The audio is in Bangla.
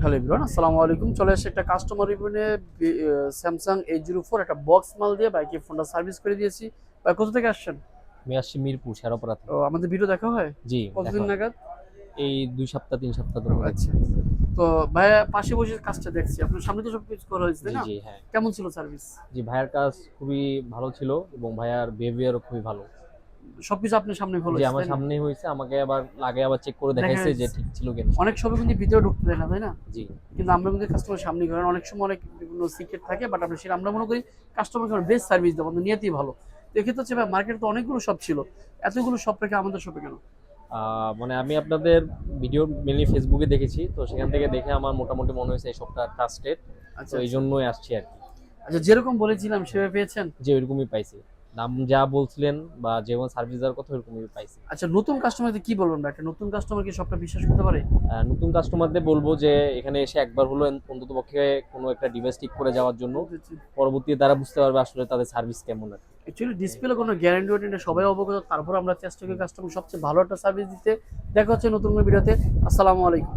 হ্যালো এভরিওয়ান, আসসালামু আলাইকুম। চলে এসে একটা কাস্টমার রিভিউ নিয়ে স্যামসাং A04 একটা বক্স মাল দিয়ে বাইকে ফোনটা সার্ভিস করে দিয়েছি। ভাই কোথা থেকে আসছেন? আমি আসছি মিরপুর শেরপাড়া ও, থেকে। আমাদের ভিডিও দেখা হয় জি, দেখা কতদিন হয়। নাগাদ? এই ২ সপ্তাহ ৩ সপ্তাহ ও ধরে দেখছি। আচ্ছা। তো ভাইয়া পাশে বসে কাজটা দেখছি, আপনার সামনে তো সব কিছু করা হয়েছে তাই জি, না? জি, হ্যাঁ। কেমন ছিল সার্ভিস? জি, ভাইয়ার কাজ খুবই ভালো ছিল এবং ভাইয়ার বিহেভিয়ারও খুবই ভালো। সবকিছু আপনার সামনে ভালো জি, হয়েছে আমার তাই না? সামনেই হইছে। আমাকে আবার আবার চেক করে দেখা দেখাইছে যে যাচ্ছে ঠিক ছিল কিনা অনেক সবকিছু। সময় কিন্তু ভিতরে ঢুকতে দেয় না তাই না? জি, কিন্তু আমরা কিন্তু কাস্টমার সামনে করেন অনেক সময় অনেক বিভিন্ন সিক্রেট থাকে, বাট আমরা সেটা আমরা মনে করি কাস্টমারকে আমরা বেস্ট সার্ভিস দেবো, আমাদের নিয়তই ভালো। তো এক্ষেত্রে হচ্ছে ভাই মার্কেটে তো অনেকগুলো শপ ছিল, এতগুলো শপ রেখে আমাদের শপে কেন? মানে আমি আপনাদের ভিডিও মেইনলি ফেসবুকে দেখেছি। তো সেখান থেকে দেখে আমার মোটামুটি মনে হয়েছে এই শপটা ট্রাস্টেড। তো আচ্ছা আচ্ছা। এইজন্যই আসছি আরকি। আচ্ছা, যেরকম বলেছিলাম সেভাবে পেয়েছেন? জি, ওইরকমই পাইছি। দাম যা বলছিলেন বা যেমন সার্ভিস দেওয়ার কথা ওরকমই পাইছি। আচ্ছা, নতুন কাস্টমারদের কি বলবেন ভাই? একটা নতুন কাস্টমার কি সবটা বিশ্বাস করতে পারে? নতুন কাস্টমারদের বলবো যে এখানে এসে একবার হলো অন্ততপক্ষে কোনো একটা ডিভাইস ঠিক করে যাওয়ার জন্য। পরবর্তীতে তারা বুঝতে পারবে আসলে তাদের সার্ভিস কেমন আরকি। অ্যাকচুয়ালি ডিসপ্লে কোনো গ্যারান্টি ওয়ারেন্টি সবাই অবগত, তারপর আমরা চেষ্টা করি কাস্টমার সবচেয়ে ভালো একটা সার্ভিস দিতে। দেখা হচ্ছে নতুন কোনো ভিডিওতে। আসসালামু আলাইকুম।